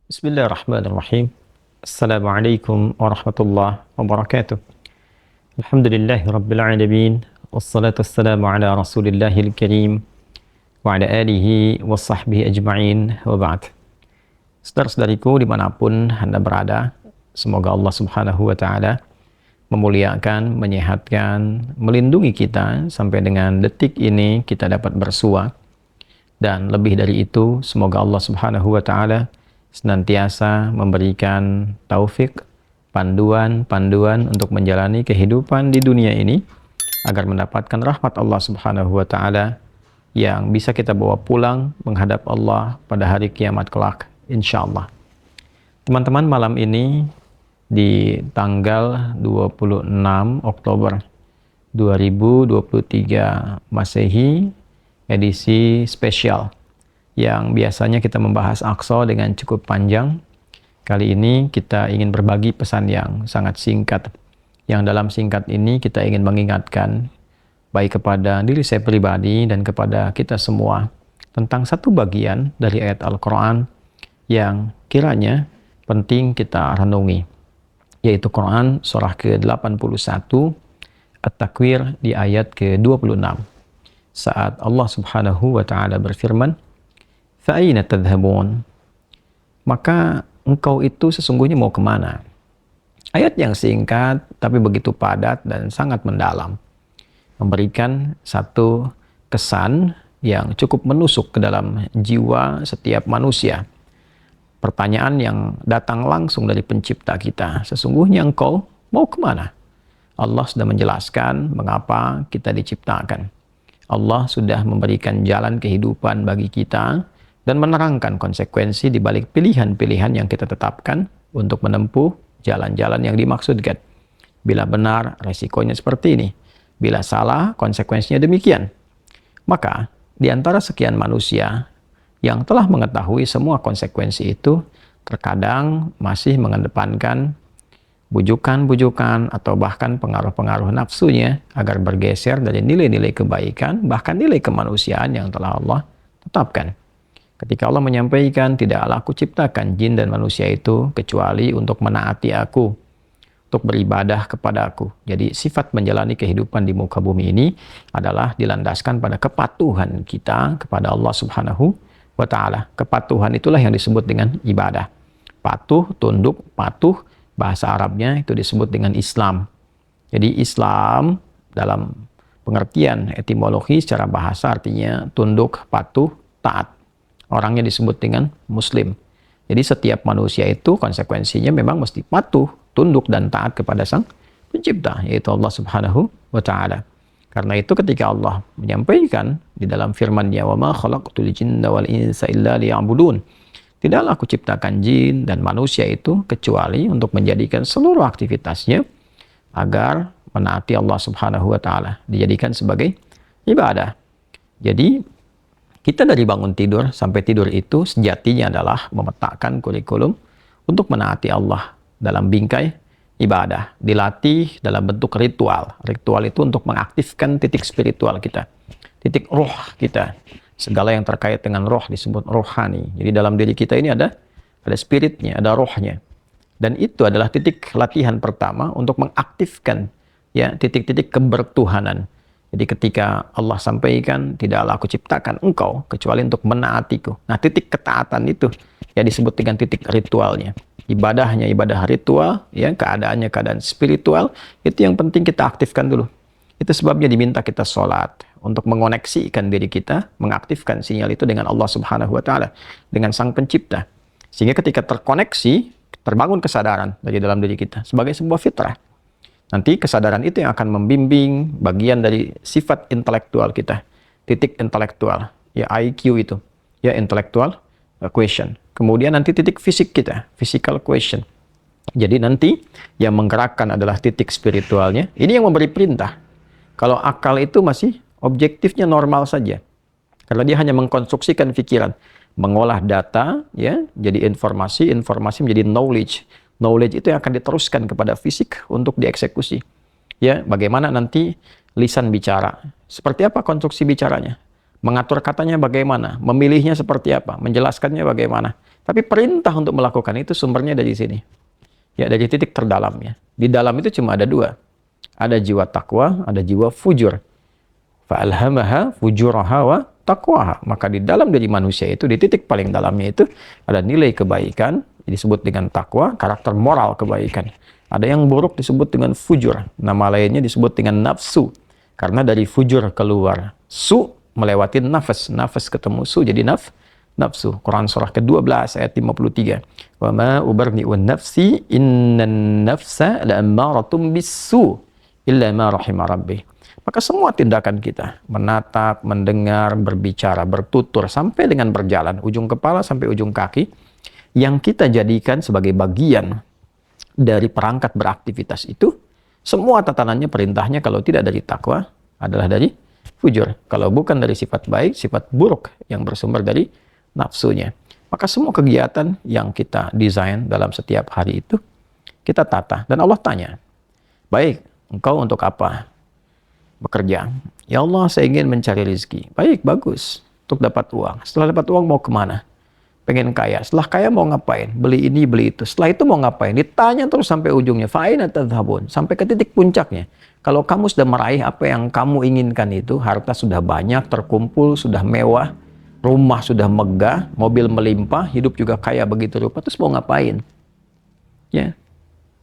Bismillahirrahmanirrahim. Assalamualaikum warahmatullahi wabarakatuh. Alhamdulillahi rabbil alamin. Wassalatu wassalamu ala rasulillahil karim wa ala alihi wa sahbihi ajma'in wa ba'd. Saudara-saudariku dimanapun Anda berada, semoga Allah subhanahu wa ta'ala memuliakan, menyehatkan, melindungi kita sampai dengan detik ini kita dapat bersua. Dan lebih dari itu, semoga Allah subhanahu wa ta'ala senantiasa memberikan taufik, panduan untuk menjalani kehidupan di dunia ini agar mendapatkan rahmat Allah Subhanahu wa taala yang bisa kita bawa pulang menghadap Allah pada hari kiamat kelak insyaallah. Teman-teman, malam ini di tanggal 26 Oktober 2023 Masehi, edisi spesial yang biasanya kita membahas Aqsa dengan cukup panjang. Kali ini kita ingin berbagi pesan yang sangat singkat. Yang dalam singkat ini kita ingin mengingatkan baik kepada diri saya pribadi dan kepada kita semua tentang satu bagian dari ayat Al-Quran yang kiranya penting kita renungi, yaitu Quran surah ke-81 At-Takwir di ayat ke-26 saat Allah Subhanahu wa ta'ala berfirman, "Fa'aina tadhhabun?" Maka engkau itu sesungguhnya mau kemana? Ayat yang singkat tapi begitu padat dan sangat mendalam, memberikan satu kesan yang cukup menusuk ke dalam jiwa setiap manusia. Pertanyaan yang datang langsung dari pencipta kita, sesungguhnya engkau mau kemana? Allah sudah menjelaskan mengapa kita diciptakan. Allah sudah memberikan jalan kehidupan bagi kita dan menerangkan konsekuensi di balik pilihan-pilihan yang kita tetapkan untuk menempuh jalan-jalan yang dimaksudkan. Bila benar, resikonya seperti ini. Bila salah, konsekuensinya demikian. Maka, di antara sekian manusia yang telah mengetahui semua konsekuensi itu, terkadang masih mengedepankan bujukan-bujukan atau bahkan pengaruh-pengaruh nafsunya agar bergeser dari nilai-nilai kebaikan, bahkan nilai kemanusiaan yang telah Allah tetapkan. Ketika Allah menyampaikan, tidaklah aku ciptakan jin dan manusia itu kecuali untuk menaati aku, untuk beribadah kepada aku. Jadi sifat menjalani kehidupan di muka bumi ini adalah dilandaskan pada kepatuhan kita kepada Allah Subhanahu wa ta'ala. Kepatuhan itulah yang disebut dengan ibadah. Patuh, tunduk, patuh, bahasa Arabnya itu disebut dengan Islam. Jadi Islam dalam pengertian etimologi secara bahasa artinya tunduk, patuh, taat. Orangnya disebut dengan Muslim. Jadi setiap manusia itu konsekuensinya memang mesti patuh, tunduk, dan taat kepada Sang Pencipta, yaitu Allah Subhanahu wa ta'ala. Karena itu ketika Allah menyampaikan di dalam firman-Nya, "Wa ma khalaqtul jinna wal insa illa liya'budun." Tidaklah aku ciptakan jin dan manusia itu kecuali untuk menjadikan seluruh aktivitasnya agar menaati Allah Subhanahu wa ta'ala, dijadikan sebagai ibadah. Jadi kita dari bangun tidur sampai tidur itu sejatinya adalah memetakan kurikulum untuk menaati Allah dalam bingkai ibadah. Dilatih dalam bentuk ritual. Ritual itu untuk mengaktifkan titik spiritual kita, titik roh kita. Segala yang terkait dengan roh disebut rohani. Jadi dalam diri kita ini ada spiritnya, ada rohnya. Dan itu adalah titik latihan pertama untuk mengaktifkan ya titik-titik kebertuhanan. Jadi ketika Allah sampaikan, tidaklah aku ciptakan engkau kecuali untuk menaatiku. Nah, titik ketaatan itu ya disebut dengan titik ritualnya. Ibadahnya ibadah ritual, ya keadaannya keadaan spiritual, itu yang penting kita aktifkan dulu. Itu sebabnya diminta kita sholat untuk mengoneksikan diri kita, mengaktifkan sinyal itu dengan Allah Subhanahu wa ta'ala, dengan Sang Pencipta. Sehingga ketika terkoneksi, terbangun kesadaran dari dalam diri kita sebagai sebuah fitrah. Nanti kesadaran itu yang akan membimbing bagian dari sifat intelektual kita, titik intelektual, ya IQ itu, ya intellectual question. Kemudian nanti titik fisik kita, physical question. Jadi nanti yang menggerakkan adalah titik spiritualnya. Ini yang memberi perintah. Kalau akal itu masih objektifnya normal saja. Karena dia hanya mengkonstruksikan pikiran, mengolah data, ya, jadi informasi menjadi knowledge. Knowledge itu yang akan diteruskan kepada fisik untuk dieksekusi. Ya, bagaimana nanti lisan bicara? Seperti apa konstruksi bicaranya? Mengatur katanya bagaimana, memilihnya seperti apa, menjelaskannya bagaimana. Tapi perintah untuk melakukan itu sumbernya dari sini. Ya, dari titik terdalamnya. Di dalam itu cuma ada dua. Ada jiwa takwa, ada jiwa fujur. Fa'alhamaha fujuraha wa taqwaha. Maka di dalam diri manusia itu, di titik paling dalamnya itu, ada nilai kebaikan, disebut dengan takwa, karakter moral kebaikan. Ada yang buruk disebut dengan fujur. Nama lainnya disebut dengan nafsu. Karena dari fujur keluar su, melewati nafas. Nafas ketemu su, jadi nafsu. Quran surah ke-12 ayat 53. Wa ma ubarni'un nafsi innan nafsa la'ammaratum bisu illa ma rahima rabbi. Maka semua tindakan kita, menatap, mendengar, berbicara, bertutur, sampai dengan berjalan, ujung kepala sampai ujung kaki, yang kita jadikan sebagai bagian dari perangkat beraktivitas itu, semua tatanannya, perintahnya kalau tidak dari takwa adalah dari fujur. Kalau bukan dari sifat baik, sifat buruk yang bersumber dari nafsunya. Maka semua kegiatan yang kita desain dalam setiap hari itu, kita tata. Dan Allah tanya, baik, engkau untuk apa bekerja? Ya Allah, saya ingin mencari rezeki. Baik, bagus. Untuk dapat uang. Setelah dapat uang mau kemana? Pengen kaya. Setelah kaya mau ngapain? Beli ini, beli itu. Setelah itu mau ngapain? Ditanya terus sampai ujungnya. Fa'aina tadhhabun? Sampai ke titik puncaknya. Kalau kamu sudah meraih apa yang kamu inginkan itu, harta sudah banyak, terkumpul, sudah mewah, rumah sudah megah, mobil melimpah, hidup juga kaya begitu rupa, terus mau ngapain? Ya.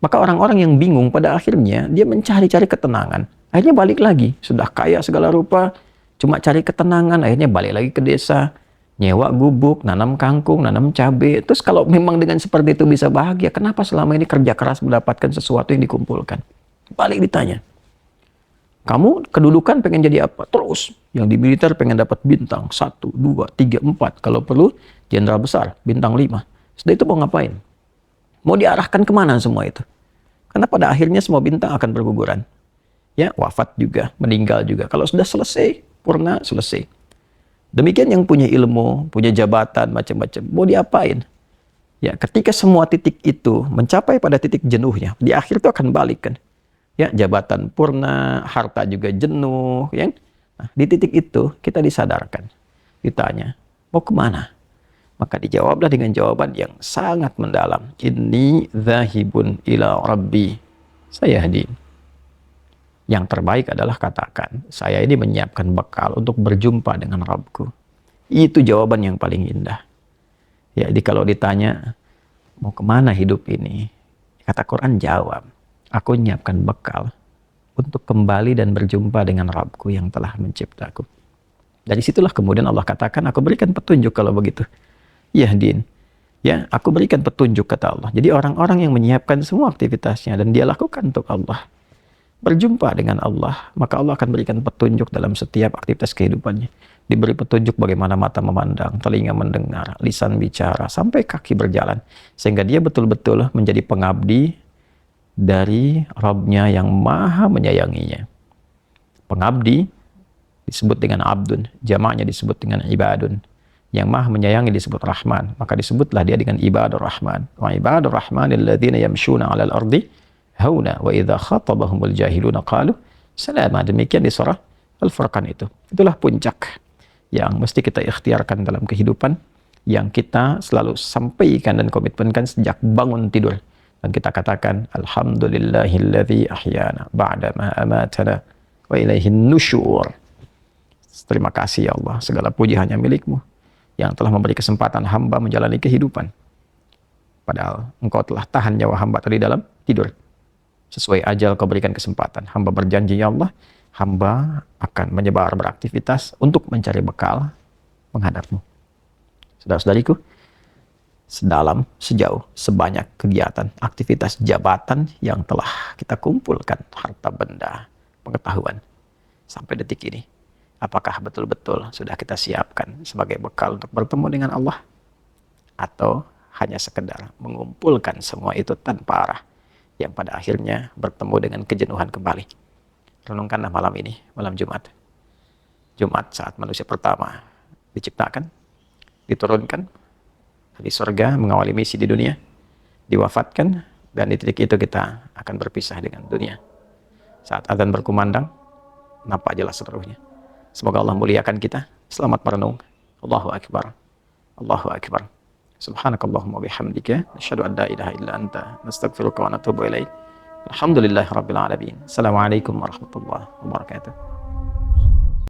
Maka orang-orang yang bingung pada akhirnya, dia mencari-cari ketenangan. Akhirnya balik lagi. Sudah kaya segala rupa, cuma cari ketenangan, akhirnya balik lagi ke desa, nyewa gubuk, nanam kangkung, nanam cabai. Terus kalau memang dengan seperti itu bisa bahagia, kenapa selama ini kerja keras mendapatkan sesuatu yang dikumpulkan? Balik ditanya. Kamu kedudukan pengen jadi apa? Terus. Yang di militer pengen dapat bintang 1, 2, 3, 4. Kalau perlu, jenderal besar, bintang 5. Setelah itu mau ngapain? Mau diarahkan kemana semua itu? Karena pada akhirnya semua bintang akan berguguran. Ya, wafat juga, meninggal juga. Kalau sudah selesai, purna, selesai. Demikian yang punya ilmu, punya jabatan, macam-macam. Mau diapain? Ya, ketika semua titik itu mencapai pada titik jenuhnya, di akhir itu akan balik kan. Ya, jabatan purna, harta juga jenuh, ya. Nah, di titik itu kita disadarkan, ditanya, mau kemana? Maka dijawablah dengan jawaban yang sangat mendalam. Inni dzahibun ila rabbi sayahdin. Yang terbaik adalah katakan, saya ini menyiapkan bekal untuk berjumpa dengan Rabbku. Itu jawaban yang paling indah. Ya, jadi kalau ditanya, mau kemana hidup ini? Kata Quran jawab, aku menyiapkan bekal untuk kembali dan berjumpa dengan Rabbku yang telah menciptaku. Dari situlah kemudian Allah katakan, aku berikan petunjuk kalau begitu. Yahdin. Ya, aku berikan petunjuk kata Allah. Jadi orang-orang yang menyiapkan semua aktivitasnya dan dia lakukan untuk Allah, berjumpa dengan Allah, maka Allah akan berikan petunjuk dalam setiap aktivitas kehidupannya. Diberi petunjuk bagaimana mata memandang, telinga mendengar, lisan bicara, sampai kaki berjalan. Sehingga dia betul-betul menjadi pengabdi dari Rabb-Nya yang maha menyayanginya. Pengabdi disebut dengan abdun, jamaknya disebut dengan ibadun. Yang maha menyayangi disebut Rahman, maka disebutlah dia dengan ibadur Rahman. Wa ibadur Rahmanil ladzina yamshuna 'alal ardi hauna wa idza khatabahumul jahiluna qalu salama. Demikian di surah Al-Furqan itu. Itulah puncak yang mesti kita ikhtiarkan dalam kehidupan, yang kita selalu sampaikan dan komitmenkan sejak bangun tidur. Dan kita katakan alhamdulillahilladzi ahyana ba'da ma amatana wa ilaihin nusyur. Terima kasih ya Allah, segala puji hanya milik-Mu yang telah memberi kesempatan hamba menjalani kehidupan. Padahal Engkau telah tahan nyawa hamba tadi dalam tidur. Sesuai ajal Kau berikan kesempatan. Hamba berjanji ya Allah, hamba akan menyebar beraktivitas untuk mencari bekal menghadap-Mu. Saudara-saudariku, sedalam, sejauh, sebanyak kegiatan, aktivitas jabatan yang telah kita kumpulkan, harta benda, pengetahuan, sampai detik ini, apakah betul-betul sudah kita siapkan sebagai bekal untuk bertemu dengan Allah? Atau hanya sekedar mengumpulkan semua itu tanpa arah, yang pada akhirnya bertemu dengan kejenuhan kembali? Renungkanlah malam ini, malam Jumat. Jumat saat manusia pertama diciptakan, diturunkan di surga mengawali misi di dunia, diwafatkan, dan di titik itu kita akan berpisah dengan dunia. Saat azan berkumandang, nampak jelas seluruhnya. Semoga Allah muliakan kita Selamat merenung. Allahu Akbar. Allahu Akbar. Subhanakallahumma bihamdika nasyhadu an la ilaha illa anta nastaghfiruka wa natubu ilaik. Alhamdulillahirabbil alamin. Assalamualaikum warahmatullahi wabarakatuh.